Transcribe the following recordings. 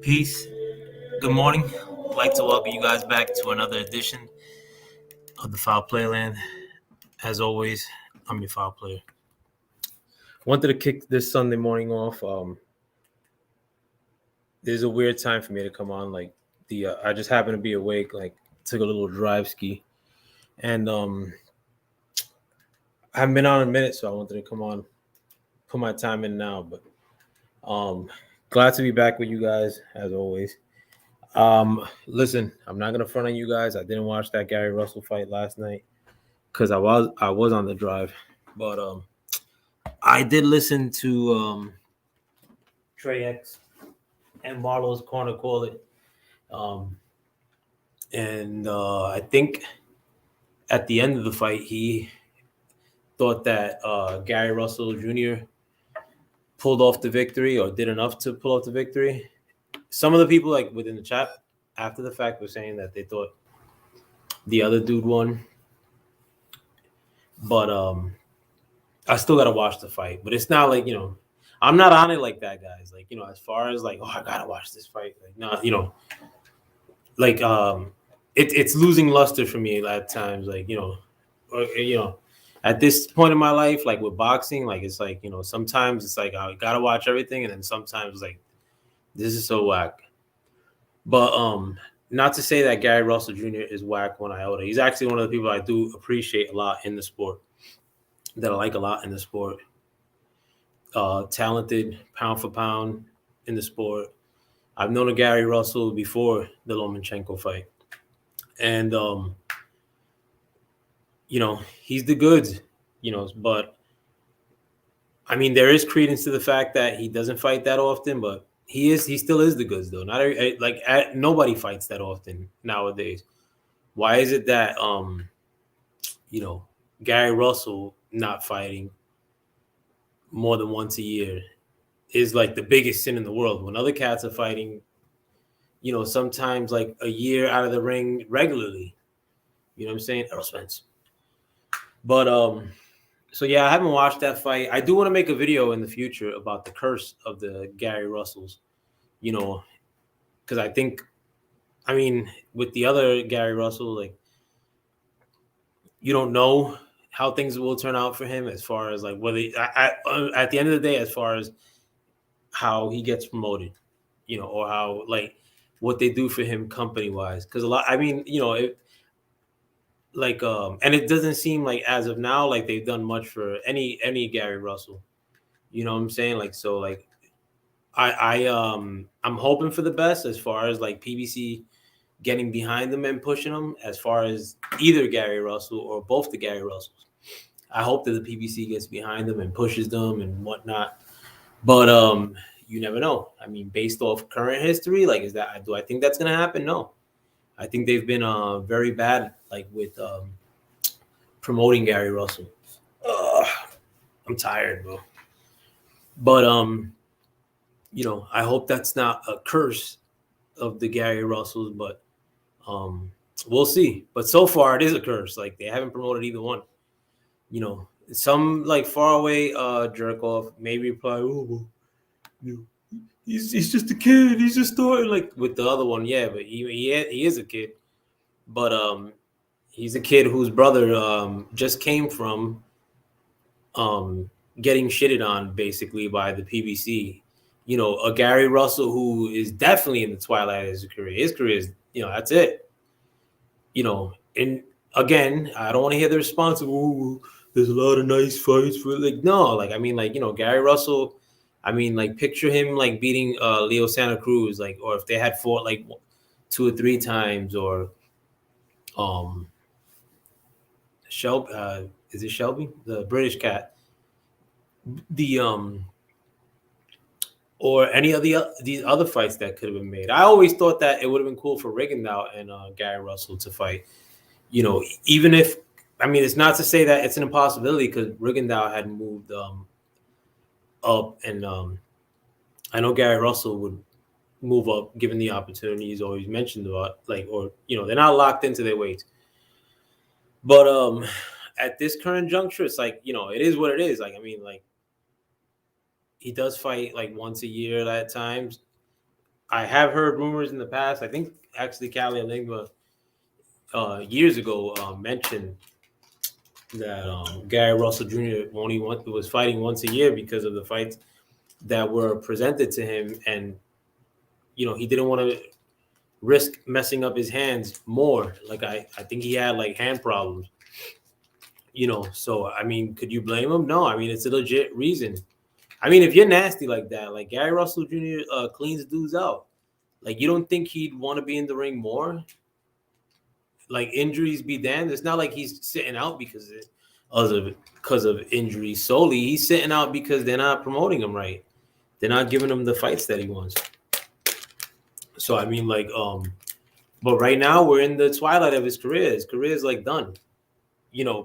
Peace. Good morning. I'd like to welcome you guys back to another edition of the Foul Playland. As always, I'm your foul player. Wanted to kick this Sunday morning off. There's a weird time for me to come on. I just happened to be awake. Took a little drive ski, and I haven't been on in a minute, so I wanted to come on, put my time in now. But glad to be back with you guys as always. Listen, I'm not gonna front on you guys. I didn't watch that Gary Russell fight last night because I was on the drive, but I did listen to H0es and Marlo's corner call it, and I think at the end of the fight he thought that Gary Russell Jr. pulled off the victory or did enough to pull off the victory. Some of the people like within the chat after the fact were saying that they thought the other dude won, but I still gotta watch the fight. But it's not like I'm not on it like that, guys. As far as I gotta watch this fight. It's losing luster for me at times. At this point in my life, like with boxing, it's sometimes it's like I gotta watch everything, and then sometimes this is so whack. But not to say that Gary Russell Jr. is whack one iota. He's actually one of the people I do appreciate a lot in the sport. That I like a lot in the sport. Talented, pound for pound in the sport. I've known a Gary Russell before the Lomachenko fight. And, he's the goods, but I mean, there is credence to the fact that he doesn't fight that often, but he still is the goods though. Nobody fights that often nowadays. Why is it that, Gary Russell not fighting more than once a year is like the biggest sin in the world when other cats are fighting, sometimes like a year out of the ring regularly. You know what I'm saying? H0es. But so yeah, I haven't watched that fight. I do want to make a video in the future about the curse of the Gary Russells, because I mean, with the other Gary Russell, you don't know how things will turn out for him as far as whether at the end of the day, as far as how he gets promoted, or how what they do for him company wise. Because a lot, I mean, and it doesn't seem like as of now like they've done much for any Gary Russell. You know what I'm saying? I'm hoping for the best as far as PBC getting behind them and pushing them as far as either Gary Russell or both the Gary Russells. I hope that the PBC gets behind them and pushes them and whatnot. But you never know. I mean, based off current history, do I think that's gonna happen? No. I think they've been very bad with promoting Gary Russell. I'm tired, bro. But I hope that's not a curse of the Gary Russells, but we'll see. But so far it is a curse. They haven't promoted either one. Some far away jerk off maybe reply, oh, he's just a kid. He's just starting with the other one, yeah. But he is a kid. But he's a kid whose brother just came from getting shitted on basically by the PBC. A Gary Russell who is definitely in the twilight of his career. His career is, that's it. And again, I don't want to hear the response of, oh, there's a lot of nice fights for no, I mean, Gary Russell, I mean, picture him beating Leo Santa Cruz, or if they had fought 2 or 3 times, or Shelby, is it Shelby, the British cat, the or any of these other fights that could have been made. I always thought that it would have been cool for Rigondeaux and Gary Russell to fight. Even if, I mean, it's not to say that it's an impossibility because Rigondeaux had moved up and I know Gary Russell would move up given the opportunity. He's always mentioned about like, or they're not locked into their weights. But at this current juncture, it's like it is what it is. Like I mean, like he does fight like once a year at times. I have heard rumors in the past. I think actually Cali Lingua years ago mentioned that Gary Russell Jr. was fighting once a year because of the fights that were presented to him, and he didn't want to risk messing up his hands more. Like I think he had like hand problems. So I mean, could you blame him? No, I mean it's a legit reason. I mean, if you're nasty like that, like Gary Russell Jr. Cleans dudes out. Like you don't think he'd want to be in the ring more? Like injuries be damned. It's not like he's sitting out because of injuries solely. He's sitting out because they're not promoting him right. They're not giving him the fights that he wants. So I mean, like, but right now we're in the twilight of his career. His career is like done.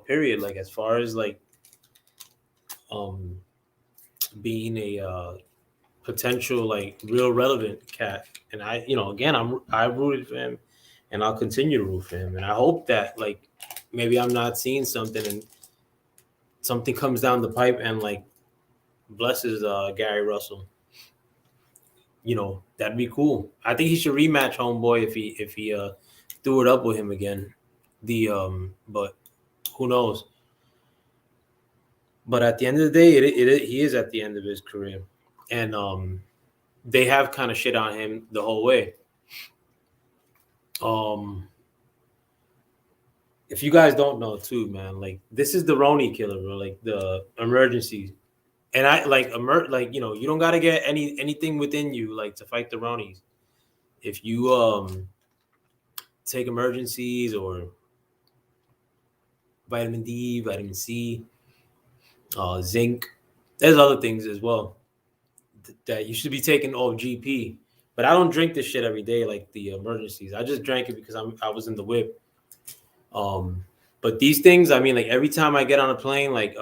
Period. Like as far as like being a potential like real relevant cat. And again, I rooted for him, and I'll continue to root for him. And I hope that like maybe I'm not seeing something, and something comes down the pipe and like blesses Gary Russell. That'd be cool. I think he should rematch Homeboy if he threw it up with him again. But who knows? But at the end of the day, he is at the end of his career, and they have kind of shit on him the whole way. If you guys don't know too, man, like this is the Roni killer, bro. Like the emergencies, and I like you don't gotta get anything within you like to fight the Ronies. If you take emergencies or vitamin D, vitamin C, zinc, there's other things as well that you should be taking off GP. But I don't drink this shit every day like the emergencies. I just drank it because I was in the whip. But these things, I mean, like every time I get on a plane, like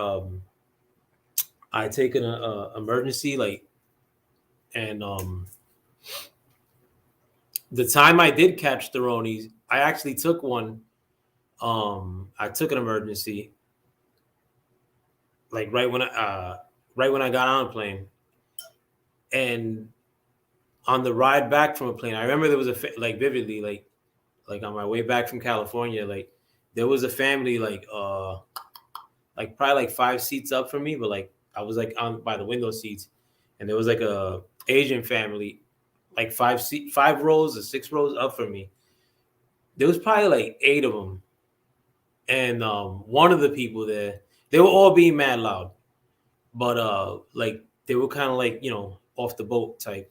I take an emergency, like, and the time I did catch the Ronies, I actually took one. I took an emergency, like right when I got on a plane, and on the ride back from a plane, I remember there was like vividly, like on my way back from California, like there was a family like probably like 5 seats up from me, but like I was like on by the window seats, and there was like a Asian family, like 5 rows or 6 rows up from me. There was probably like 8 of them, and one of the people there, they were all being mad loud, but like they were kind of like off the boat type.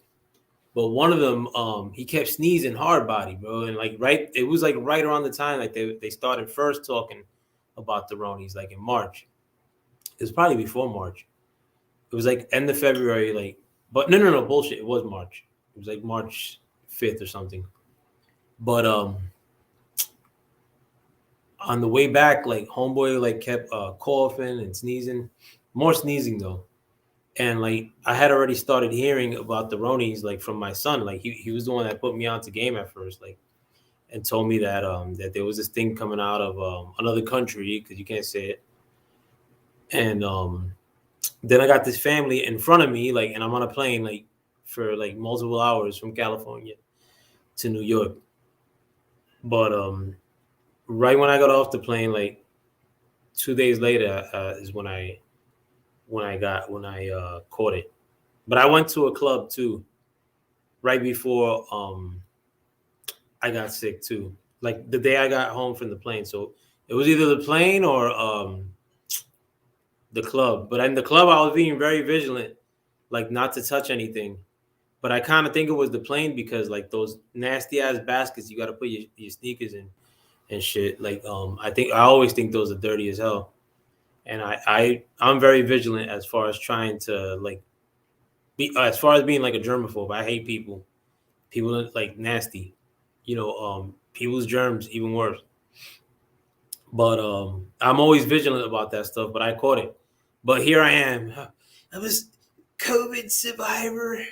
But one of them, he kept sneezing hard body, bro, and like it was like right around the time like they started first talking about the Ronies, like in March. It was probably before March. It was like end of February, like, but no, bullshit. It was March. It was like March 5th or something. But on the way back, like homeboy like kept coughing and sneezing, more sneezing though. And like I had already started hearing about the Ronies like from my son. Like he was the one that put me onto game at first, like, and told me that there was this thing coming out of another country because you can't say it. And then I got this family in front of me, like, and I'm on a plane like for like multiple hours from California to New York. But right when I got off the plane, like 2 days later, is when I caught it. But I went to a club too, right before I got sick too. Like the day I got home from the plane. So it was either the plane or the club. But in the club, I was being very vigilant, like not to touch anything. But I kind of think it was the plane because like those nasty ass baskets you got to put your sneakers in and shit. Like I always think those are dirty as hell. And I'm very vigilant as far as trying to like be as far as being like a germaphobe. I hate people. People are like nasty. People's germs even worse. But I'm always vigilant about that stuff. But I caught it. But here I am. I was COVID survivor.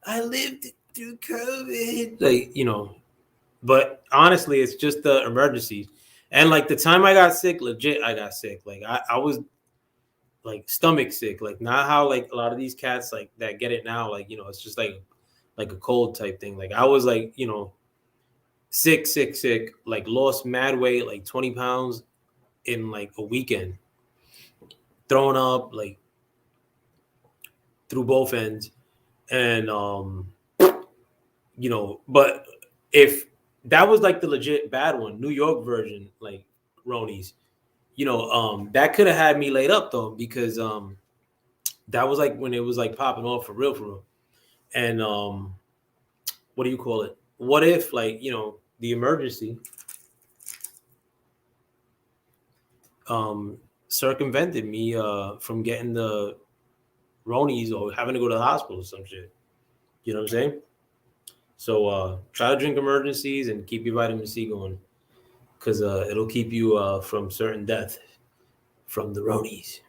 I lived through COVID. Like, but honestly, it's just the emergencies. And like the time I got sick, legit, I got sick. Like I was like stomach sick. Like not how like a lot of these cats like that get it now. Like, it's just like a cold type thing. Like I was like, sick, sick, sick, like lost mad weight, like 20 pounds in like a weekend, throwing up like through both ends. And but if that was like the legit bad one, New York version, like Ronies, that could have had me laid up though, because that was like when it was like popping off for real. And what do you call it? What if like, the emergency circumvented me from getting the Ronies or having to go to the hospital or some shit. You know what I'm saying? So try to drink emergencies and keep your vitamin C going, because it'll keep you from certain death from the Ronies.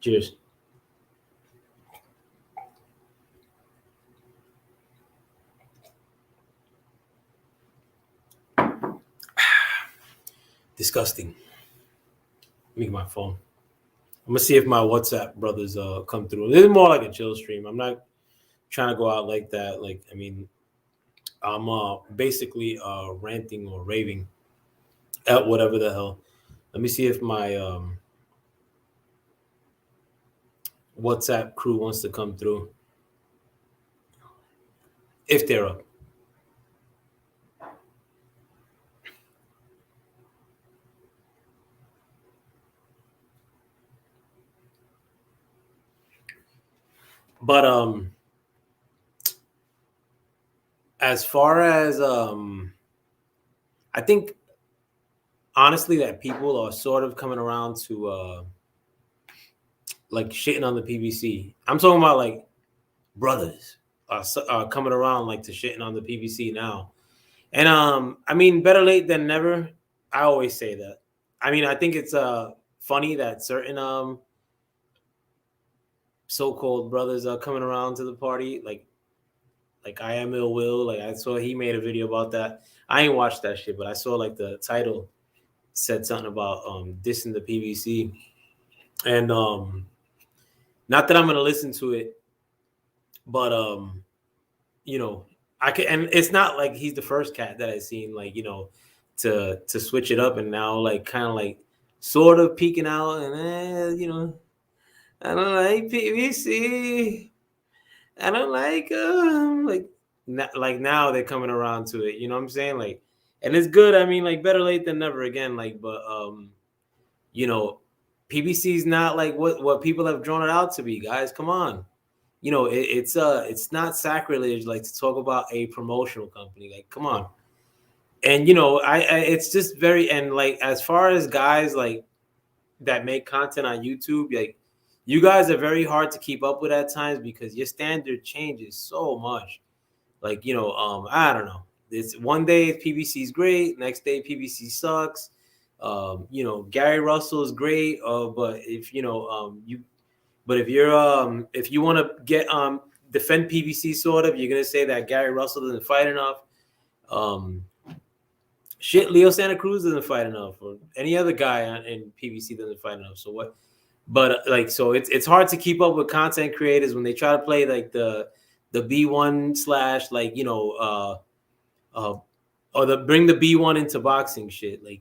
Cheers. Disgusting. Let me get my phone. I'm gonna see if my WhatsApp brothers come through. This is more like a chill stream. I'm not trying to go out like that. Like, I mean, I'm basically ranting or raving at whatever the hell. Let me see if my WhatsApp crew wants to come through. If they're up. But as far as I think honestly that people are sort of coming around to like shitting on the PBC. I'm talking about like brothers are coming around like to shitting on the PBC now. And I mean, better late than never. I always say that. I mean, I think it's funny that certain so-called brothers are coming around to the party, like I am ill will. Like I saw he made a video about that. I ain't watched that shit, but I saw like the title said something about dissing the PBC, and not that I'm gonna listen to it, but you know, I can, and it's not like he's the first cat that I've seen, like, to switch it up and now like kind of like sort of peeking out and I don't like PVC. I don't like like now they're coming around to it. You know what I'm saying? Like, and it's good. I mean, like better late than never again. Like, but you know, PBC is not like what people have drawn it out to be. Guys, come on. It's not sacrilege like to talk about a promotional company. Like, come on. And I it's just very, and like as far as guys like that make content on YouTube, like you guys are very hard to keep up with at times because your standard changes so much. Like, I don't know. It's one day PBC is great, next day PBC sucks. Gary Russell is great, but if you want to get defend PBC sort of, you're gonna say that Gary Russell doesn't fight enough. Leo Santa Cruz doesn't fight enough, or any other guy in PBC doesn't fight enough. So what? But like, so it's hard to keep up with content creators when they try to play like the B1 slash like or bring the B1 into boxing shit. Like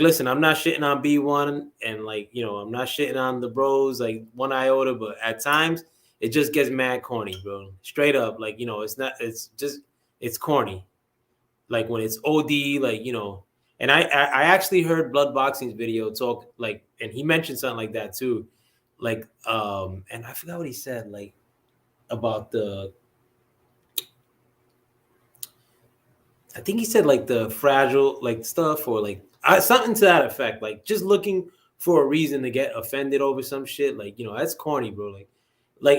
listen, I'm not shitting on B1 and like I'm not shitting on the bros like one iota, but at times it just gets mad corny, bro. Straight up, like it's corny. Like when it's OD, like and I actually heard Blood Boxing's video talk like, and he mentioned something like that too, like and I forgot what he said like about I think he said like the fragile like stuff or like something to that effect, like just looking for a reason to get offended over some shit, like that's corny, bro. Like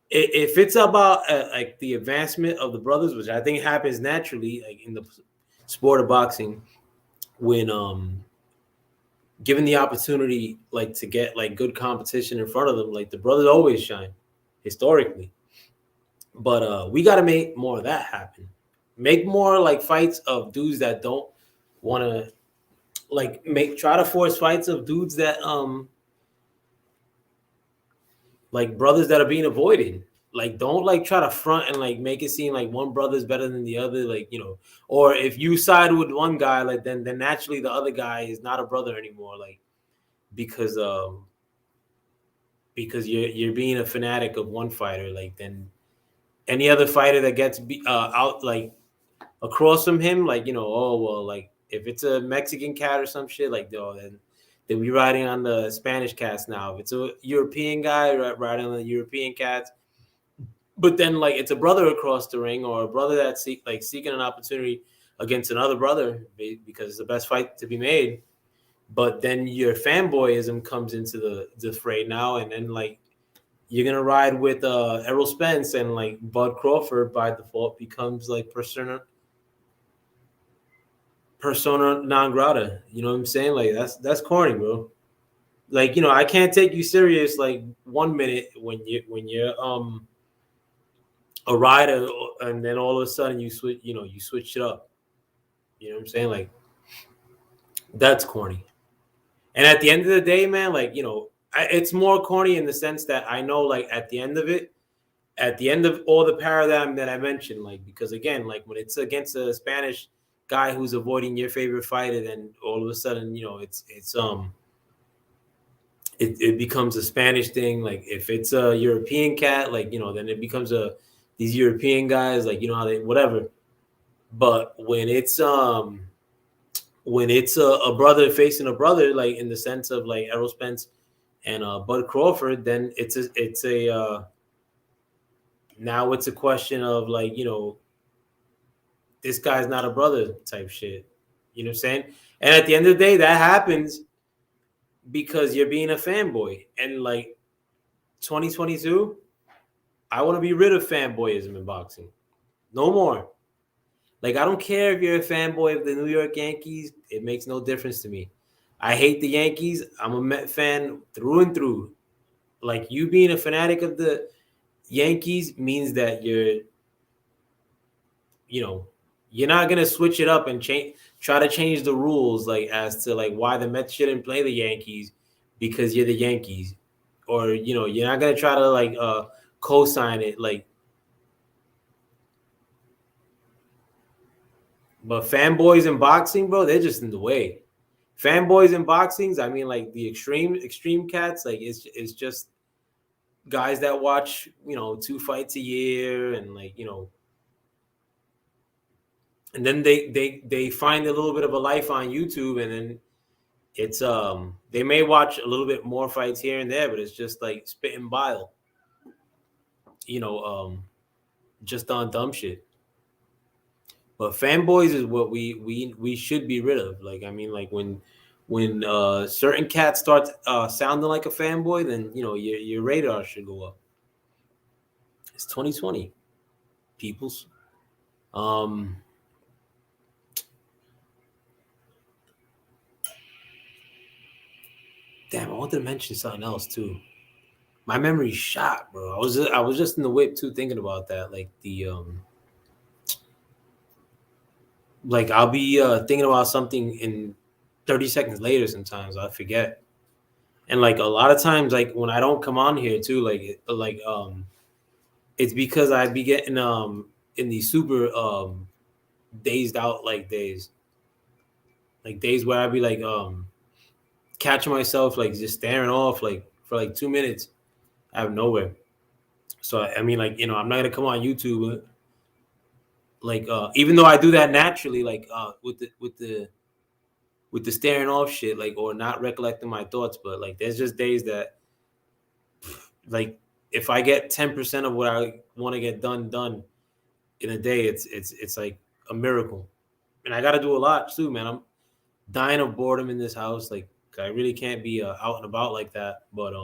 if it's about like the advancement of the brothers, which I think happens naturally, like in the sport of boxing, when given the opportunity, like to get like good competition in front of them, like the brothers always shine historically. But we got to make more of that happen. Make more like fights of dudes that don't want to like make try to force fights of dudes that like brothers that are being avoided. Like don't like try to front and like make it seem like one brother's better than the other, like or if you side with one guy, like then naturally the other guy is not a brother anymore, like because because you're being a fanatic of one fighter, like then any other fighter that gets out like across from him, like oh well, like if it's a Mexican cat or some shit, like then we riding on the Spanish cats now. If it's a European guy riding on the European cats, but then like it's a brother across the ring or a brother that's seeking an opportunity against another brother because it's the best fight to be made. But then your fanboyism comes into the fray now, and then like you're gonna ride with Errol Spence and like Bud Crawford by default becomes like persona non grata. You know what I'm saying? Like that's corny, bro. Like I can't take you serious like 1 minute when you're a rider, and then all of a sudden you switch you switch it up. You know what I'm saying? Like that's corny. And at the end of the day, man, like it's more corny in the sense that I know like at the end of it, at the end of all the paradigm that I mentioned, like because again, like when it's against a Spanish guy who's avoiding your favorite fighter, then all of a sudden, it becomes a Spanish thing. Like if it's a European cat, like then it becomes these European guys, like how they whatever. But when it's a brother facing a brother, like in the sense of like Errol Spence and Bud Crawford, then it's a now it's a question of like this guy's not a brother type shit. You know what I'm saying? And at the end of the day, that happens because you're being a fanboy. And like 2022, I want to be rid of fanboyism in boxing. No more. Like I don't care if you're a fanboy of the New York Yankees. It makes no difference to me. I hate the Yankees. I'm a Met fan through and through. Like you being a fanatic of the Yankees means that you know, you're not gonna switch it up and try to change the rules like as to like why the Mets shouldn't play the Yankees because you're the Yankees, or you're not gonna try to like co-sign it like. But fanboys in boxing, bro, they're just in the way. Fanboys in boxings, I mean, like the extreme cats, like it's just guys that watch 2 fights a year and like and then they find a little bit of a life on YouTube, and then it's they may watch a little bit more fights here and there, but it's just like spitting bile, you know, just on dumb shit. But fanboys is what we should be rid of. Like I mean, like when certain cats start sounding like a fanboy, then your radar should go up. It's 2020, peoples. Um, Damn, I wanted to mention something else too. My memory's shot, bro. I was just in the whip too, thinking about that. Like the like I'll be thinking about something in 30 seconds later. Sometimes I forget, and like a lot of times, like when I don't come on here too, it's because I'd be getting in these super dazed out like days where I'd be like catching myself like just staring off like for like 2 minutes out of nowhere. So I mean, like I'm not gonna come on YouTube, like even though I do that naturally, like with the staring off shit, like or not recollecting my thoughts. But like there's just days that like if I get 10% of what I want to get done in a day, it's like a miracle. And I got to do a lot too, man. I'm dying of boredom in this house. Like I really can't be out and about like that. But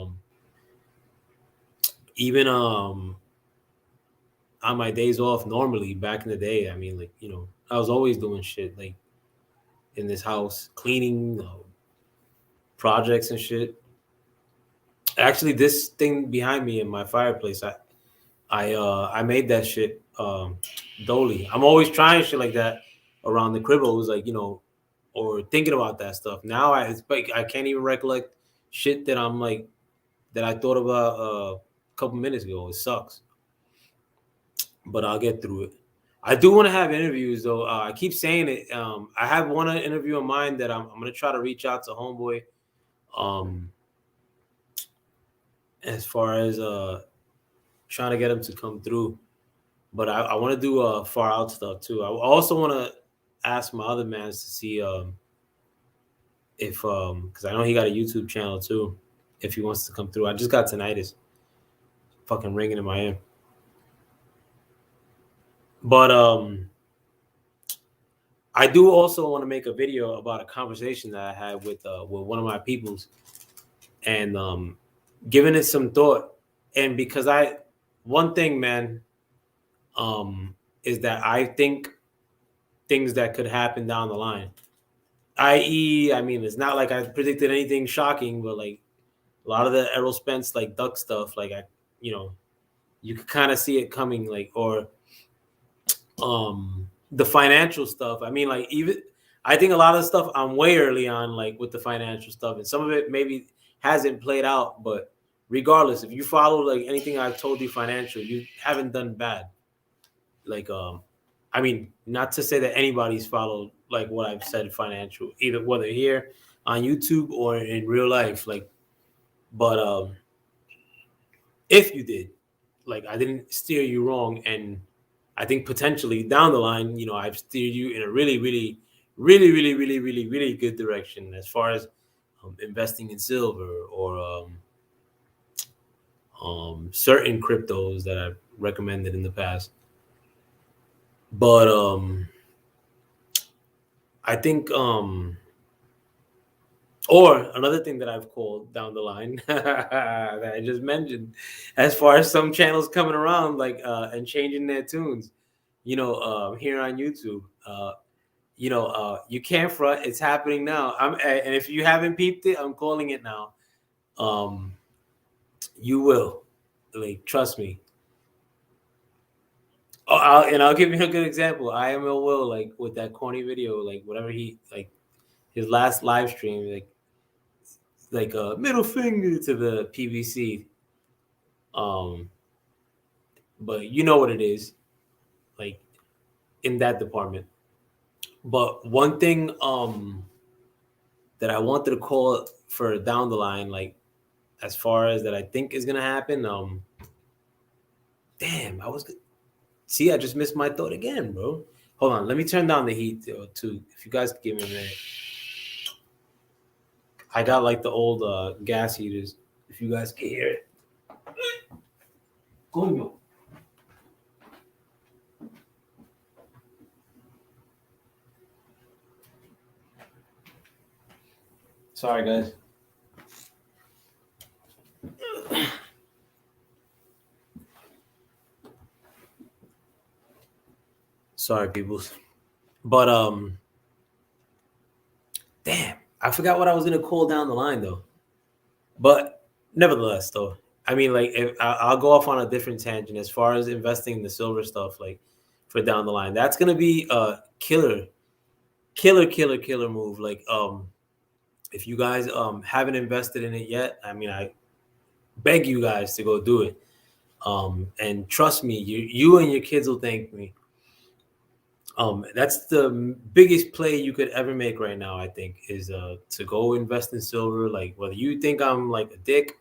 even on my days off normally back in the day, I mean, like I was always doing shit like in this house, cleaning projects and shit. Actually, this thing behind me in my fireplace, I made that shit dolly. I'm always trying shit like that around the cribbos, like, or thinking about that stuff. Now it's like I can't even recollect shit that I'm like that I thought about a couple minutes ago. It sucks, but I'll get through it. I do want to have interviews though. I keep saying it. I have one interview in mind that I'm gonna try to reach out to homeboy. Um, as far as trying to get him to come through. But I want to do far out stuff too. I also want to ask my other mans to see if because I know he got a YouTube channel too. If he wants to come through, I just got tinnitus, fucking ringing in my ear. But I do also want to make a video about a conversation that I had with one of my peoples, and giving it some thought. And because one thing, man, is that I think things that could happen down the line. I.e., I mean, it's not like I predicted anything shocking, but like a lot of the H0es like duck stuff, like you could kind of see it coming, like, or the financial stuff. I mean, like, even I think a lot of stuff I'm way early on, like with the financial stuff, and some of it maybe hasn't played out. But regardless, if you follow like anything I've told you financial, you haven't done bad. Like, I mean, not to say that anybody's followed like what I've said financial, either whether here on YouTube or in real life. Like, but if you did, like, I didn't steer you wrong, and I think potentially down the line, I've steered you in a really, really, really, really, really, really, really good direction as far as investing in silver or certain cryptos that I've recommended in the past. But I think or another thing that I've called down the line that I just mentioned, as far as some channels coming around like and changing their tunes, here on YouTube, you can't front. It's happening now. And if you haven't peeped it, I'm calling it now. Um, you will, like, trust me. Oh, I'll give you a good example. IML will, like, with that corny video, like whatever he like his last live stream, like a middle finger to the PVC. Um, but you know what it is, like in that department. But one thing that I wanted to call for down the line, like as far as that I think is gonna happen. Damn, see, I just missed my thought again, bro. Hold on, let me turn down the heat too. If you guys could give me a minute, I got like the old gas heaters. If you guys can hear it, coño. Sorry, guys. Sorry, peoples. But damn, I forgot what I was gonna call down the line though. But nevertheless, though, I mean, like, if I'll go off on a different tangent as far as investing in the silver stuff, like for down the line, that's gonna be a killer move. Like, if you guys haven't invested in it yet, I mean, I beg you guys to go do it. And trust me, you and your kids will thank me. That's the biggest play you could ever make right now, I think, is to go invest in silver. Like, whether you think I'm like a dick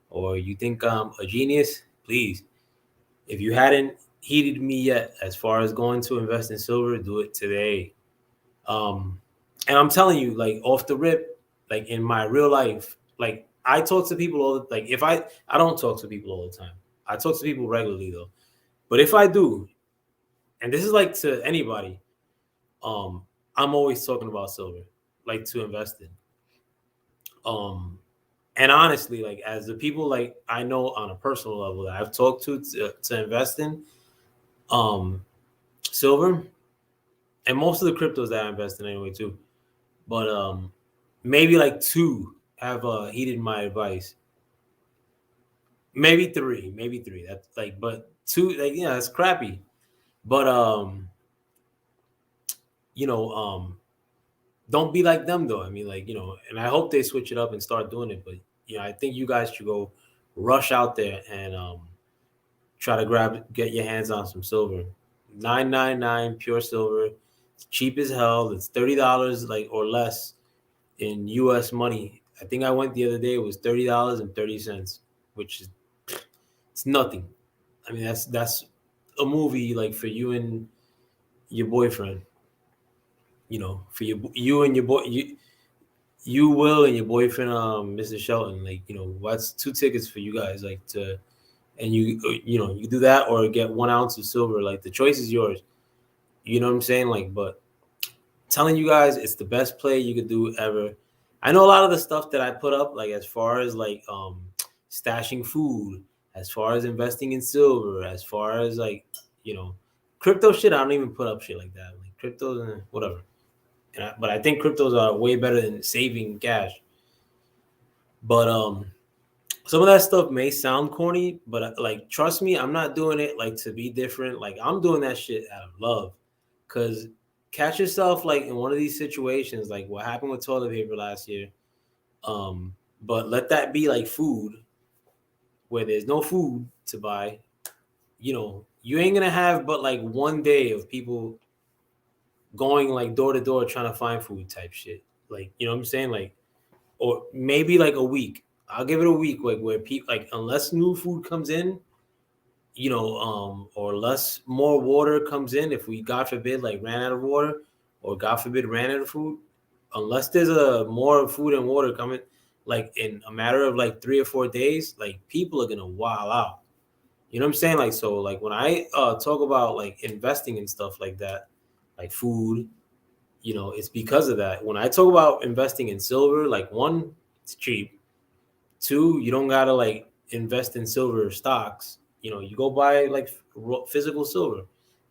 or you think I'm a genius, please, if you hadn't heeded me yet as far as going to invest in silver, do it today. And I'm telling you, like, off the rip, like in my real life, like I talk to people like, if I don't talk to people all the time. I talk to people regularly though. But if I do, and this is like to anybody, I'm always talking about silver, like to invest in. Um, and honestly, like as the people like I know on a personal level that I've talked to invest in silver, and most of the cryptos that I invest in anyway too. But maybe like two have heeded my advice. maybe three. That's like, but two, like, yeah, that's crappy. But you know, don't be like them though. I mean, like, and I hope they switch it up and start doing it. But I think you guys should go rush out there and try to get your hands on some silver. 999 pure silver. It's cheap as hell. It's $30 like or less in US money. I think I went the other day, it was $30.30, which is it's nothing. I mean, that's a movie like for you and your boyfriend. For you and your boy you will and your boyfriend Mr. Shelton, like, what's two tickets for you guys, like, to and you do that or get 1 ounce of silver. Like, the choice is yours. You know what I'm saying? Like, but telling you guys, it's the best play you could do ever. I know a lot of the stuff that I put up, like as far as like stashing food, as far as investing in silver, as far as like, you know, crypto shit. I don't even put up shit like that. Like cryptos, whatever. But I think cryptos are way better than saving cash. But some of that stuff may sound corny, but like, trust me, I'm not doing it like to be different. Like, I'm doing that shit out of love. Cause catch yourself like in one of these situations, like what happened with toilet paper last year. But let that be like food, where there's no food to buy. You ain't gonna have but like one day of people going like door to door trying to find food type shit. Like, you know what I'm saying? Like, or maybe like a week. I'll give it a week, like where people, like, unless new food comes in, or less more water comes in. If we, God forbid, like ran out of water, or God forbid ran out of food, unless there's a more food and water coming, like in a matter of like 3 or 4 days, like people are gonna wild out. You know what I'm saying? Like, so like when I talk about like investing and stuff like that, like food, it's because of that. When I talk about investing in silver, like, one, it's cheap. Two, you don't gotta like invest in silver stocks. You go buy like physical silver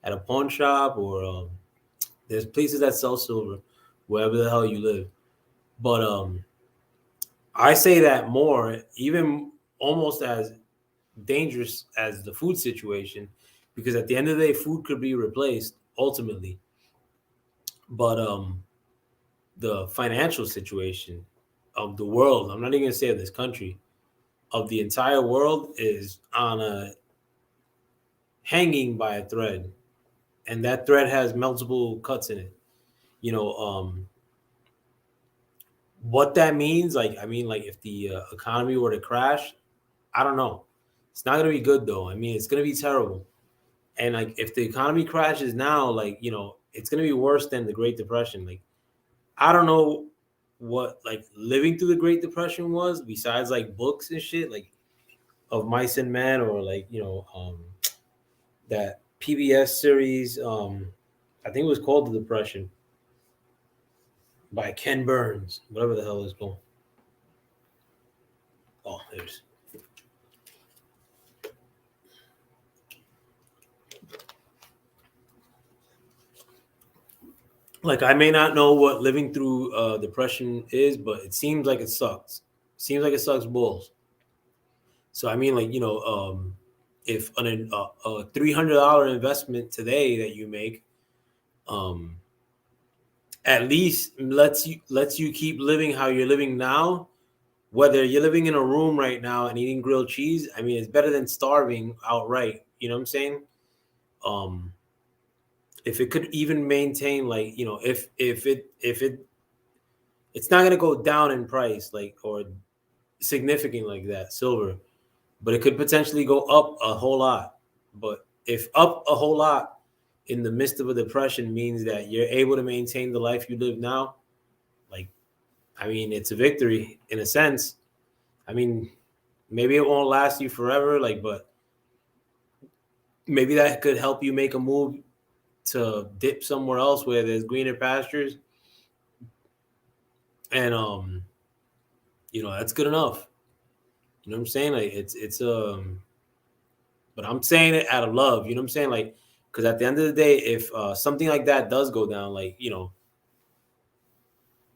at a pawn shop, or there's places that sell silver wherever the hell you live. But I say that more, even almost as dangerous as the food situation, because at the end of the day, food could be replaced ultimately. But the financial situation of the world, I'm not even gonna say of this country, of the entire world, is on a hanging by a thread, and that thread has multiple cuts in it. You know, what that means, like, I mean, like, if the economy were to crash, I don't know. It's not gonna be good though. I mean, it's gonna be terrible. And like, if the economy crashes now, like, it's gonna be worse than the Great Depression. Like, I don't know what like living through the Great Depression was, besides like books and shit, like of Mice and Men, or like, that PBS series. I think it was called The Depression, by Ken Burns, whatever the hell it's called. Oh, there's like, I may not know what living through depression is, but it seems like it sucks. Seems like it sucks balls. So I mean, like, if a $300 investment today that you make, um, at least lets you keep living how you're living now. Whether you're living in a room right now and eating grilled cheese, I mean, it's better than starving outright. You know what I'm saying? Um, if it could even maintain, like, if it's not gonna go down in price, like, or significant like that, silver, but it could potentially go up a whole lot. But if up a whole lot in the midst of a depression means that you're able to maintain the life you live now, like, I mean, it's a victory in a sense. I mean, maybe it won't last you forever, like, but maybe that could help you make a move to dip somewhere else where there's greener pastures, and that's good enough. You know what I'm saying? Like, it's but I'm saying it out of love. You know what I'm saying? Like, because at the end of the day, if something like that does go down, like,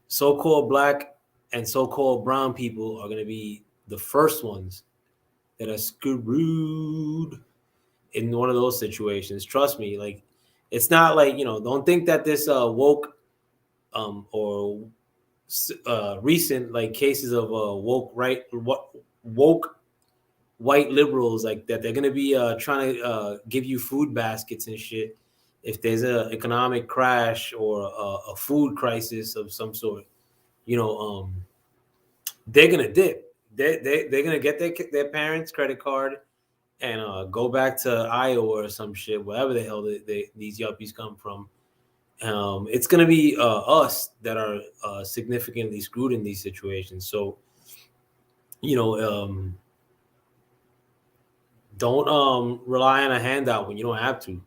so-called black and so-called brown people are gonna be the first ones that are screwed in one of those situations. Trust me, like it's not like don't think that this woke or recent like cases of woke white liberals like that they're gonna be trying to give you food baskets and shit if there's a economic crash or a food crisis of some sort. They're gonna dip. They're gonna get their parents' credit card and go back to Iowa or some shit, wherever the hell these yuppies come from. It's gonna be us that are significantly screwed in these situations. So you know, don't rely on a handout when you don't have to.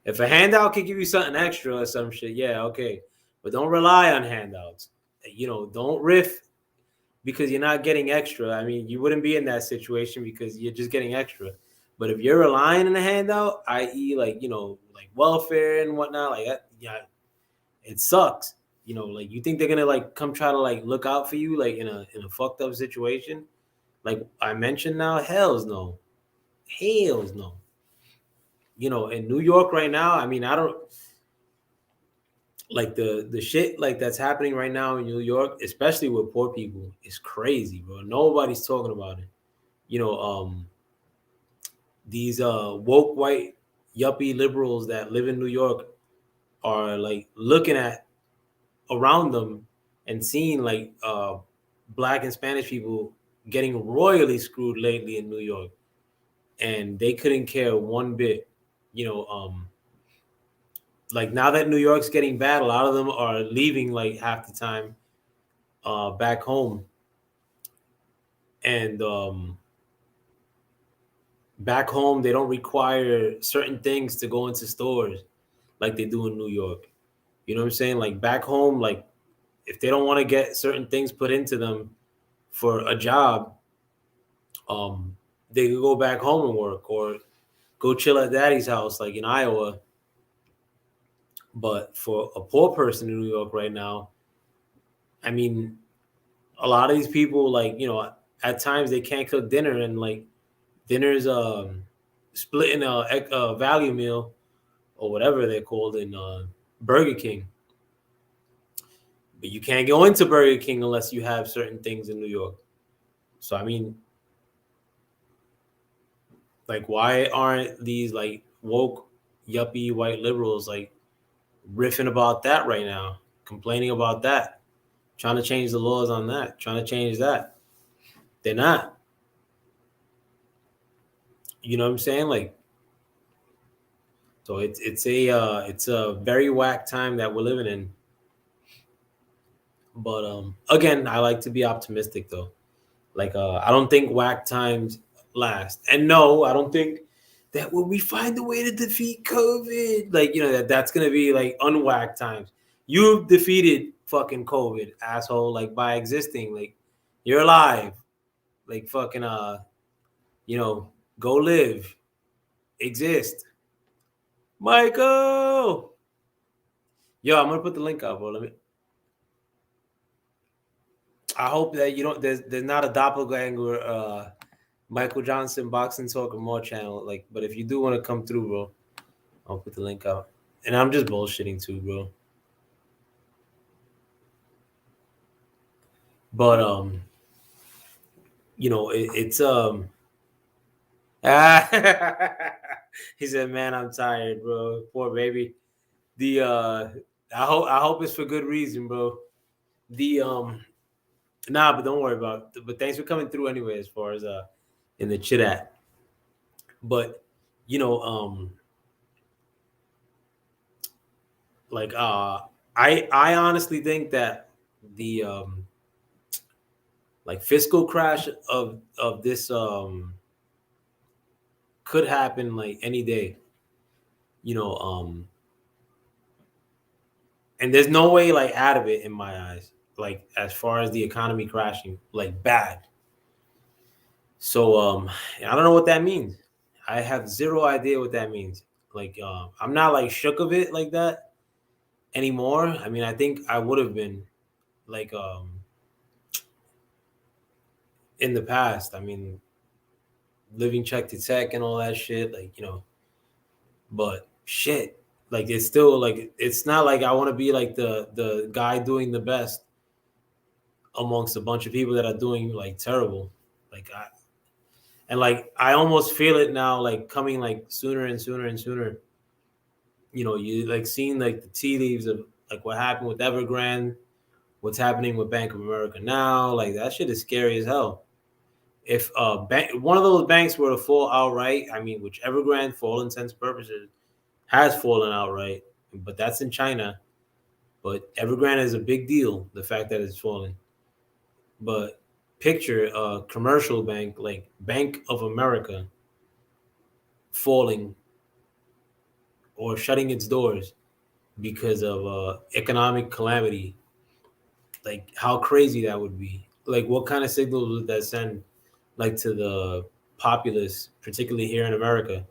If a handout can give you something extra or some shit, yeah, okay, but don't rely on handouts. Don't riff because you're not getting extra. I mean, you wouldn't be in that situation because you're just getting extra. But if you're relying on a handout, i.e., like like welfare and whatnot, like that, yeah, it sucks. Like you think they're gonna like come try to like look out for you like in a fucked up situation, like I mentioned now. Hells no. In New York right now, I mean, I don't like the shit like that's happening right now in New York, especially with poor people, is crazy, bro. Nobody's talking about it. You know, these woke white yuppie liberals that live in New York are like looking at around them and seeing like black and Spanish people getting royally screwed lately in New York, and they couldn't care one bit. You know, like now that New York's getting bad, a lot of them are leaving like half the time back home, and back home they don't require certain things to go into stores like they do in New York. You know what I'm saying? Like back home, like if they don't want to get certain things put into them for a job, um, they could go back home and work or go chill at daddy's house, like in Iowa. But for a poor person in New York right now, I mean, a lot of these people, like, at times they can't cook dinner, and like dinner's splitting a value meal or whatever they're called in Burger King. But you can't go into Burger King unless you have certain things in New York. So I mean, like, why aren't these like woke yuppie white liberals like riffing about that right now, complaining about that, trying to change the laws on that, trying to change that? They're not. You know what I'm saying? Like, so it's a very whack time that we're living in. But again, I like to be optimistic though. Like I don't think whack times last, and no, I don't think that when we find a way to defeat COVID, like that's gonna be like unwhack times. You've defeated fucking COVID, asshole. Like by existing, like you're alive. Like fucking you know, go live, exist, Michael. Yo, I'm gonna put the link up, bro. Let me. I hope that you don't. There's not a doppelganger. Michael Johnson Boxing Talk or More channel. Like, but if you do want to come through, bro, I'll put the link out. And I'm just bullshitting too, bro. But it's he said, "Man, I'm tired, bro. Poor baby. The I hope it's for good reason, bro. The nah, but don't worry about it. But thanks for coming through anyway, as far as in the chit at. But you know, like I honestly think that the like fiscal crash of this could happen like any day. You know, and there's no way like out of it in my eyes. Like as far as the economy crashing, like bad. So I don't know what that means. I have zero idea what that means. Like I'm not like shook of it like that anymore. I mean, I think I would have been like in the past. I mean, living check to tech and all that shit. Like, but shit, like it's still like it's not like I want to be like the guy doing the best amongst a bunch of people that are doing like terrible. Like I almost feel it now, like coming like sooner and sooner and sooner. You like seeing like the tea leaves of like what happened with Evergrande, what's happening with Bank of America now. Like that shit is scary as hell. If one of those banks were to fall outright, I mean, which Evergrande, for all intents and purposes, has fallen outright, but that's in China. But Evergrande is a big deal. The fact that it's falling, but picture a commercial bank like Bank of America falling or shutting its doors because of economic calamity. Like how crazy that would be. Like what kind of signals would that send, like to the populace, particularly here in America?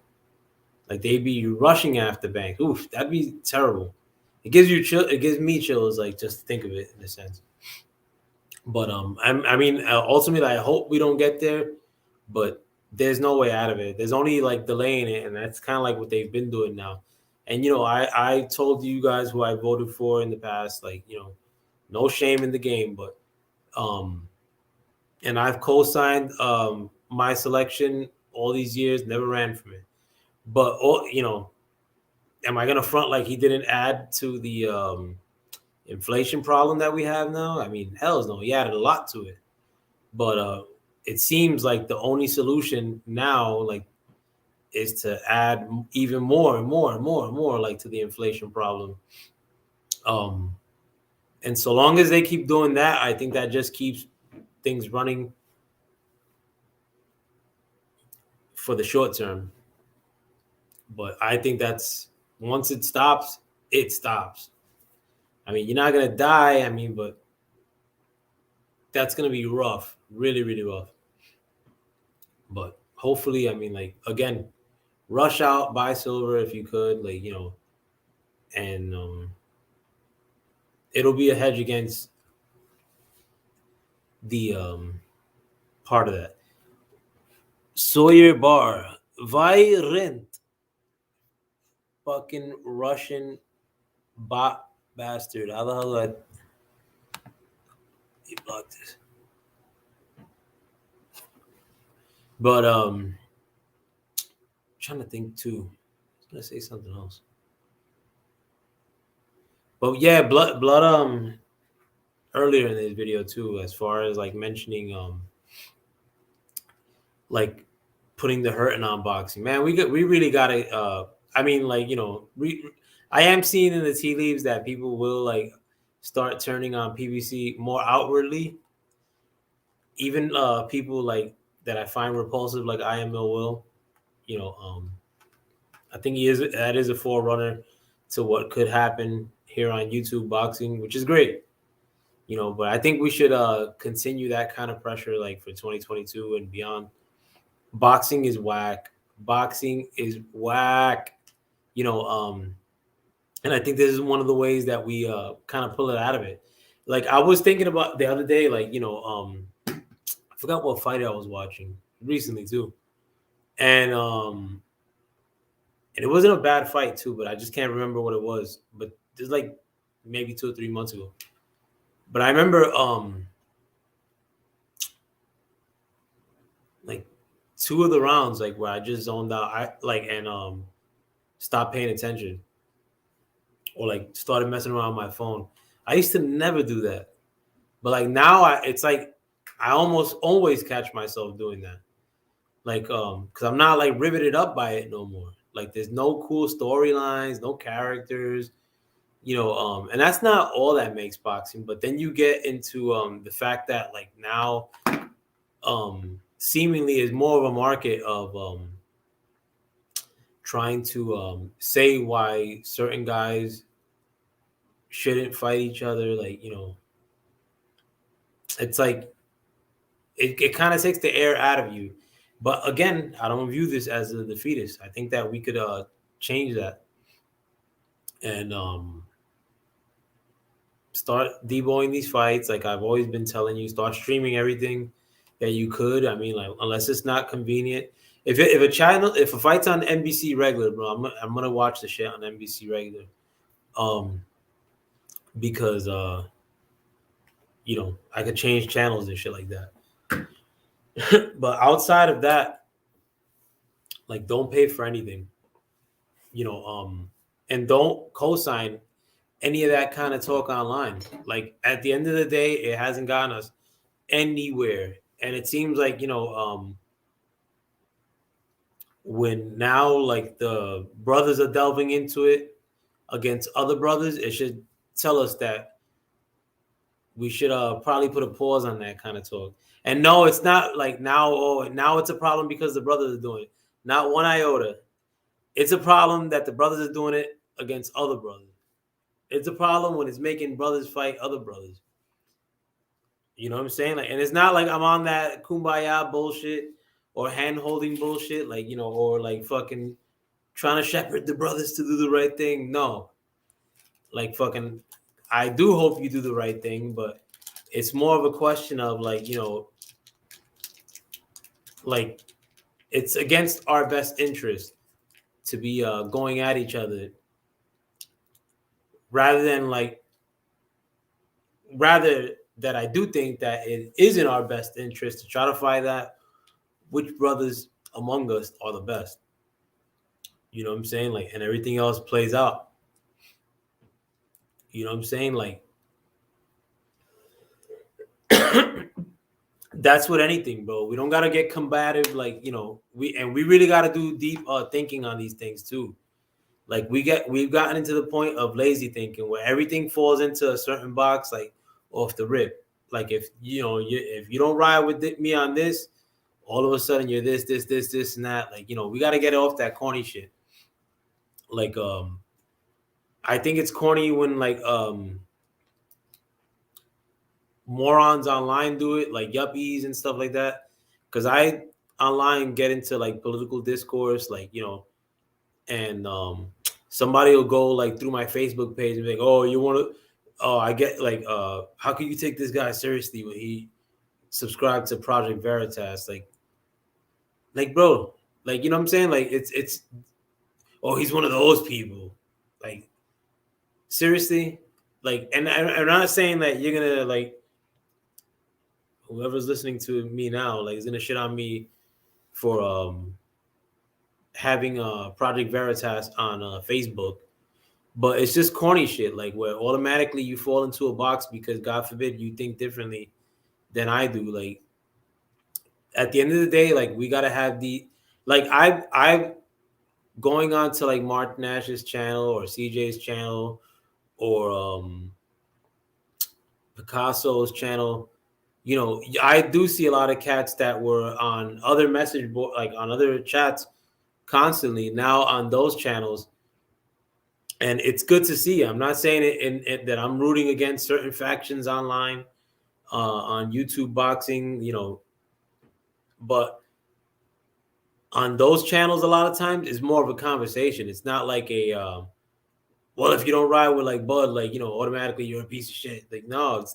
Like they'd be rushing after banks. Oof, that'd be terrible. It gives you chill. It gives me chills, like just to think of it in a sense. But I mean, ultimately, I hope we don't get there. But there's no way out of it. There's only like delaying it, and that's kind of like what they've been doing now. And I told you guys who I voted for in the past, like no shame in the game, but um, and I've co-signed my selection all these years, never ran from it. But am I gonna front like he didn't add to the inflation problem that we have now? I mean, hell's no, he added a lot to it. But it seems like the only solution now, like, is to add even more and more and more and more, like, to the inflation problem. Um, and so long as they keep doing that, I think that just keeps things running for the short term. But I think that's once it stops, it stops. I mean, you're not gonna die. I mean, but that's gonna be rough, really, really rough. But hopefully, I mean, like again, rush out, buy silver if you could, like and it'll be a hedge against the part of that. Sawyer Bar, Virent, fucking Russian bot bastard. How the hell did he block this? But I'm trying to think too. I was gonna say something else. But yeah, blood earlier in this video too, as far as like mentioning like putting the hurting on boxing. Man, we really gotta I mean, like, I am seeing in the tea leaves that people will like start turning on PBC more outwardly. Even people like that I find repulsive, like I am Mill Will, you know, I think that is a forerunner to what could happen here on YouTube boxing, which is great. But I think we should continue that kind of pressure like for 2022 and beyond. Boxing is whack. Boxing is whack. You know, and I think this is one of the ways that we kind of pull it out of it. Like I was thinking about the other day, like, I forgot what fight I was watching recently too. And it wasn't a bad fight too, but I just can't remember what it was. But this is like maybe 2 or 3 months ago. But I remember like two of the rounds like where I just zoned out. I like and stopped paying attention or like started messing around with my phone. I used to never do that. But like now it's like I almost always catch myself doing that. Like because I'm not like riveted up by it no more. Like there's no cool storylines, no characters, and that's not all that makes boxing. But then you get into the fact that like now seemingly is more of a market of trying to say why certain guys shouldn't fight each other. Like, it's like it kind of takes the air out of you. But again, I don't view this as a defeatist. I think that we could change that and start deboing these fights. Like I've always been telling you, start streaming everything that you could. I mean, like unless it's not convenient. if a fight's on NBC regular, bro, I'm gonna watch the shit on NBC regular. Um, because I could change channels and shit like that. But outside of that, like, don't pay for anything, and don't co-sign any of that kind of talk online. Like, at the end of the day, it hasn't gotten us anywhere, and it seems like when now like the brothers are delving into it against other brothers, it should tell us that we should probably put a pause on that kind of talk. And no, it's not like now. Oh, now it's a problem because the brothers are doing it. Not one iota. It's a problem that the brothers are doing it against other brothers. It's a problem when it's making brothers fight other brothers. You know what I'm saying? Like, and it's not like I'm on that kumbaya bullshit or hand holding bullshit, like, or like fucking trying to shepherd the brothers to do the right thing. No, like, fucking, I do hope you do the right thing, but it's more of a question of like, like, it's against our best interest to be going at each other rather than like, rather that I do think that it is in our best interest to try to find out which brothers among us are the best. You know what I'm saying? Like, and everything else plays out. You know what I'm saying? Like, that's with anything, bro. We don't gotta get combative, like, we really gotta do deep thinking on these things too. Like, we've gotten into the point of lazy thinking where everything falls into a certain box, like, off the rip. Like, if if you don't ride with me on this, all of a sudden you're this, and that. Like, we got to get off that corny shit. Like, I think it's corny when like morons online do it, like yuppies and stuff like that. Because I online get into like political discourse, like, and somebody will go like through my Facebook page and be like, "Oh, you want to? Oh, I get like, how can you take this guy seriously when he subscribed to Project Veritas?" Like, bro, like, you know what I'm saying? Like, it's oh, he's one of those people. Like, seriously, like, and I'm not saying that you're gonna like whoever's listening to me now, like, is gonna shit on me for having Project Veritas on Facebook. But it's just corny shit, like, where automatically you fall into a box because God forbid you think differently than I do. Like, at the end of the day, like, we gotta have the like I've going on to like Mark Nash's channel or CJ's channel or Picasso's channel. I do see a lot of cats that were on other message board, like on other chats constantly now on those channels. And it's good to see. I'm not saying that I'm rooting against certain factions online on YouTube boxing, but on those channels, a lot of times it's more of a conversation. It's not like a well, if you don't ride with like Bud, like, automatically you're a piece of shit. Like, no,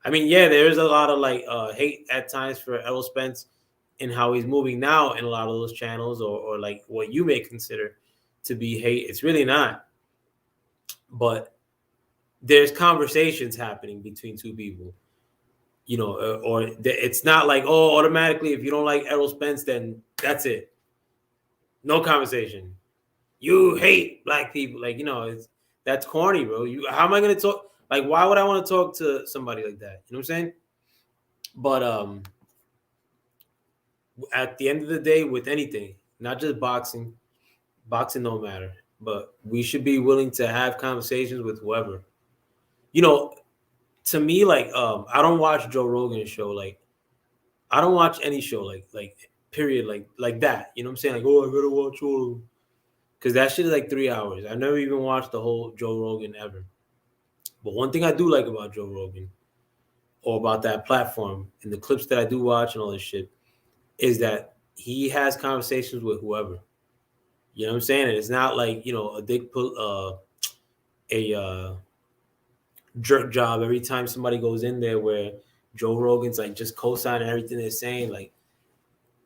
I mean, yeah, there's a lot of like hate at times for H0es and how he's moving now in a lot of those channels, or like what you may consider to be hate. It's really not. But there's conversations happening between two people, or it's not like, oh, automatically if you don't like H0es, then that's it. No conversation. You hate black people, like, that's corny, bro. How am I gonna talk? Like, why would I want to talk to somebody like that? You know what I'm saying? But at the end of the day, with anything, not just boxing don't matter, but we should be willing to have conversations with whoever. You know, to me, like, I don't watch Joe Rogan's show. Like, I don't watch any show, like period, like that. You know what I'm saying? Like, oh, I gotta watch all of them. Because that shit is like 3 hours. I've never even watched the whole Joe Rogan ever. But one thing I do like about Joe Rogan, or about that platform, and the clips that I do watch and all this shit, is that he has conversations with whoever. You know what I'm saying? And it's not like, a jerk job every time somebody goes in there where Joe Rogan's like just co-signing everything they're saying. Like,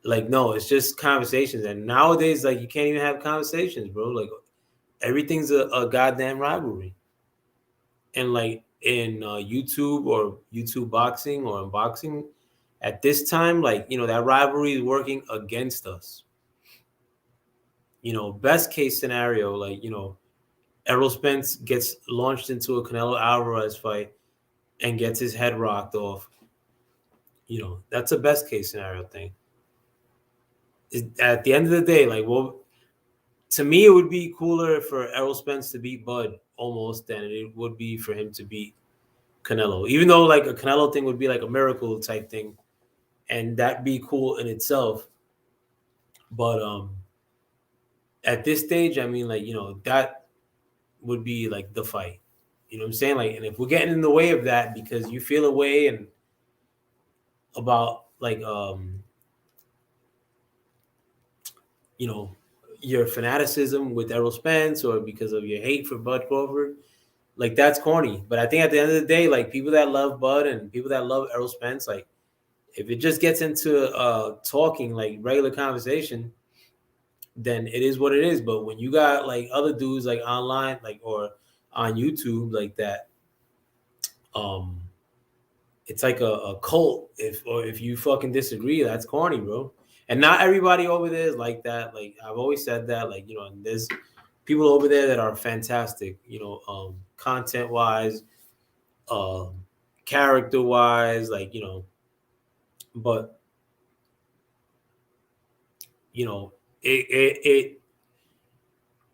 Like, no, it's just conversations. And nowadays, like, you can't even have conversations, bro. Like, everything's a goddamn rivalry. And like in YouTube or YouTube boxing or in boxing, at this time, like, that rivalry is working against us. Best case scenario, like, Errol Spence gets launched into a Canelo Alvarez fight and gets his head rocked off. That's a best case scenario thing. At the end of the day, like, well, to me, it would be cooler for Errol Spence to beat Bud almost than it would be for him to beat Canelo. Even though like a Canelo thing would be like a miracle type thing, and that'd be cool in itself. But at this stage, I mean, like, that would be like the fight. You know what I'm saying? Like, and if we're getting in the way of that because you feel a way and about like you know, your fanaticism with Errol Spence or because of your hate for Bud Crawford, like that's corny. But I think at the end of the day, like people that love Bud and people that love Errol Spence, like if it just gets into talking like regular conversation, then it is what it is. But when you got like other dudes like online, like or on YouTube like that, um, it's like a cult. If you fucking disagree, that's corny, bro. And not everybody over there is like that. Like I've always said that, like and there's people over there that are fantastic, content wise, um, character wise, like but it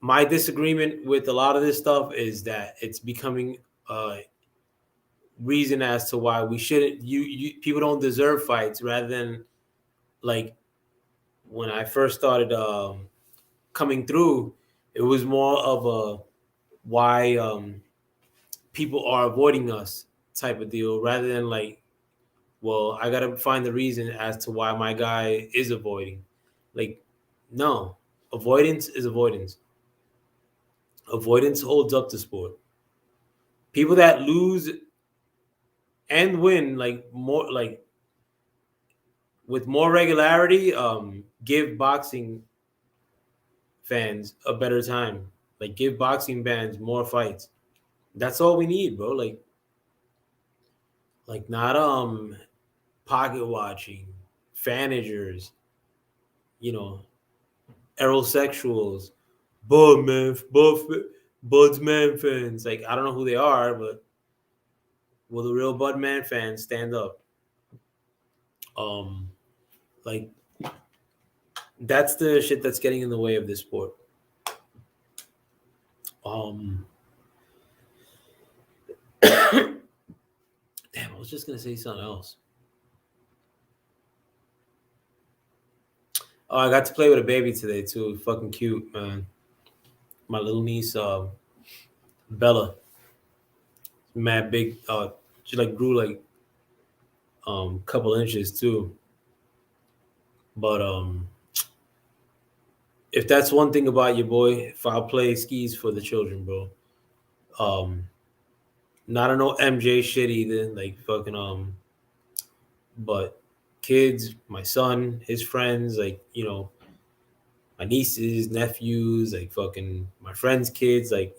my disagreement with a lot of this stuff is that it's becoming a reason as to why we shouldn't you people don't deserve fights rather than like when I first started coming through, it was more of a why people are avoiding us type of deal rather than like, well, I gotta find the reason as to why my guy is avoiding. Like, no, avoidance is avoidance. Avoidance holds up the sport. People that lose and win like more like with more regularity give boxing fans a better time. Like give boxing fans more fights. That's all we need, bro. Like not pocket watching, fanagers, you know, aerosexuals, Bud man, Bud's man fans. Like I don't know who they are, but will the real Bud man fans stand up? Um, like that's the shit that's getting in the way of this sport. Um, damn, I was just gonna say something else. Oh, I got to play with a baby today too. Fucking cute, man. My little niece, Bella, mad big. She like grew like couple inches too. But if that's one thing about your boy, foul play skis for the children, bro. Um, not a no MJ shit either. Like fucking but kids, my son, his friends, like my nieces, nephews, like fucking my friends' kids, like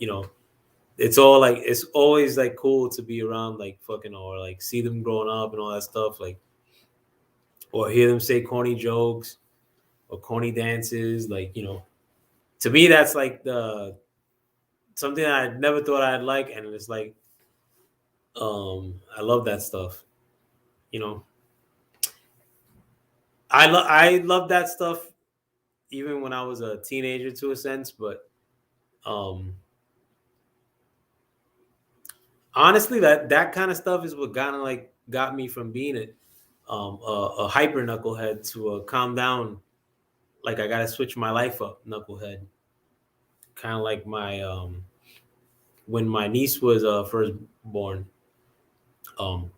it's all like it's always like cool to be around, like fucking or like see them growing up and all that stuff, like or hear them say corny jokes or corny dances, like to me that's like the something I never thought I'd like, and it's like I love that stuff. You know, I love that stuff even when I was a teenager to a sense, but um honestly that kind of stuff is what kind of like got me from being a hyper knucklehead to a calm down, like I gotta switch my life up knucklehead. Kind of like my when my niece was first born. Um,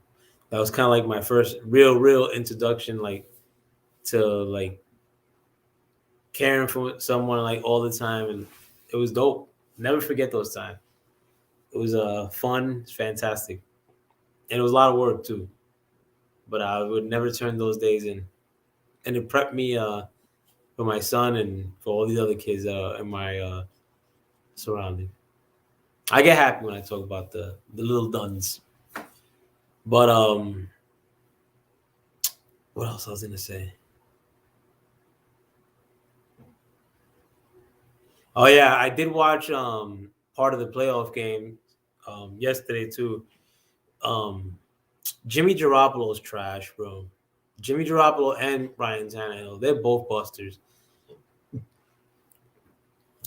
that was kind of like my first real introduction, like to like caring for someone like all the time, and it was dope. Never forget those times. It was fun, fantastic, and it was a lot of work too. But I would never turn those days in. and it prepped me for my son and for all these other kids in my surrounding. I get happy when I talk about the little duns. But what else I was gonna say? Oh yeah, I did watch part of the playoff game yesterday too. Um Jimmy Garoppolo is trash, bro. Jimmy Garoppolo and Ryan Tannehill, they're both busters.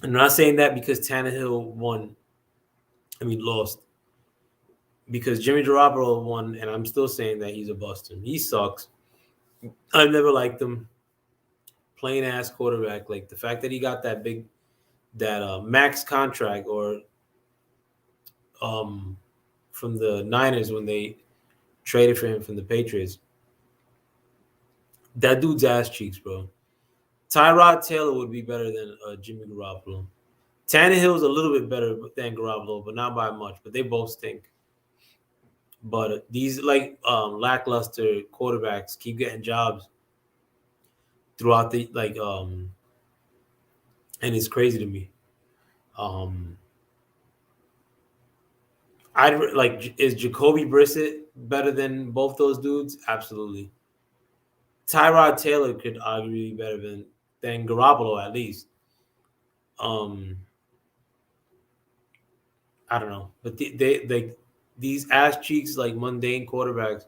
I'm not saying that because Tannehill won. I mean, lost because Jimmy Garoppolo won, and I'm still saying that he's a buster. He sucks. I've never liked him. Plain ass quarterback. Like the fact that he got that max contract or um from the Niners when they traded for him from the Patriots. That dude's ass cheeks, bro. Tyrod Taylor would be better than Jimmy Garoppolo. Tannehill's a little bit better than Garoppolo, but not by much. But they both stink. But these like lackluster quarterbacks keep getting jobs throughout the and it's crazy to me. Um, I like is Jacoby Brissett better than both those dudes? Absolutely. Tyrod Taylor could arguably be better than Garoppolo at least. Um, I don't know, but they these ass cheeks like mundane quarterbacks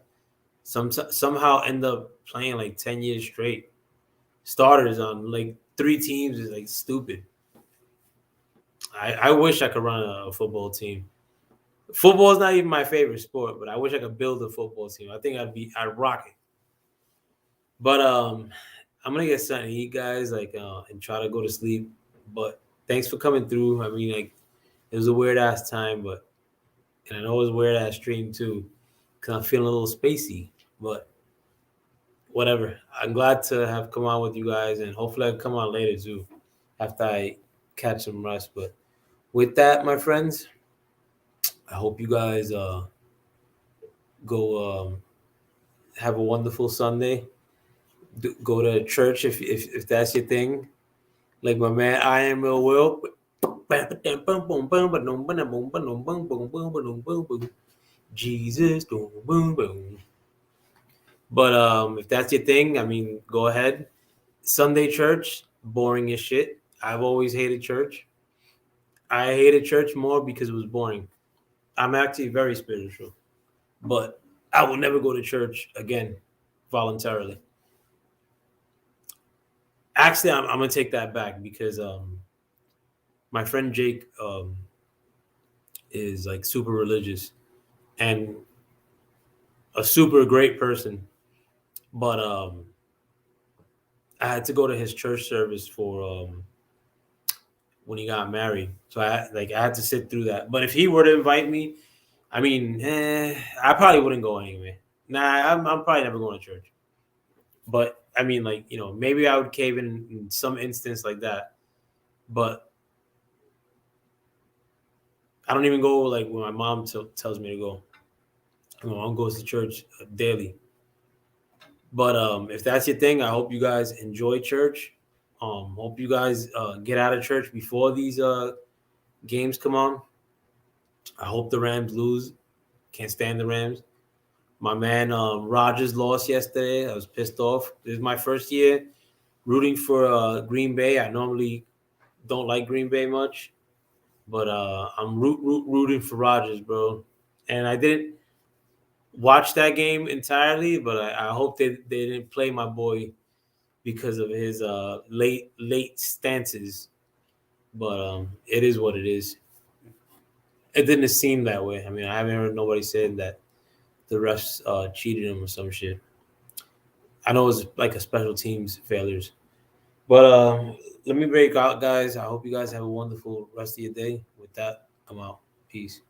somehow end up playing like 10 years straight. Starters on like 3 teams is like stupid. I wish I could run a football team. Football is not even my favorite sport, but I wish I could build a football team. I think I'd rock it. But I'm gonna get something to eat, guys, like and try to go to sleep. But thanks for coming through. I mean, like it was a weird ass time, but and I know it was a weird ass stream too, because I'm feeling a little spacey. But whatever. I'm glad to have come on with you guys, and hopefully I can come on later too, after I catch some rest. But with that, my friends, I hope you guys go have a wonderful Sunday. Go to church if that's your thing. Like my man, I am Real Will. Jesus, boom, boom, boom. But if that's your thing, I mean, go ahead. Sunday church, boring as shit. I've always hated church. I hated church more because it was boring. I'm actually very spiritual, but I will never go to church again voluntarily. Actually, I'm gonna take that back because my friend Jake is like super religious and a super great person, but I had to go to his church service for when he got married, so I had to sit through that. But if he were to invite me, I mean, I probably wouldn't go anyway. Nah, I'm probably never going to church. But I mean, like maybe I would cave in some instance like that. But I don't even go like when my mom tells me to go. My mom goes to church daily. But if that's your thing, I hope you guys enjoy church. Hope you guys get out of church before these games come on. I hope the Rams lose. Can't stand the Rams. My man Rogers lost yesterday. I was pissed off. This is my first year rooting for Green Bay. I normally don't like Green Bay much, but I'm rooting for Rogers, bro. And I didn't watch that game entirely, but I hope they didn't play my boy because of his late stances. But it is what it is. It didn't seem that way. I mean, I haven't heard nobody saying that the refs cheated him or some shit. I know it was like a special teams failures. But let me break out, guys. I hope you guys have a wonderful rest of your day. With that, I'm out. Peace.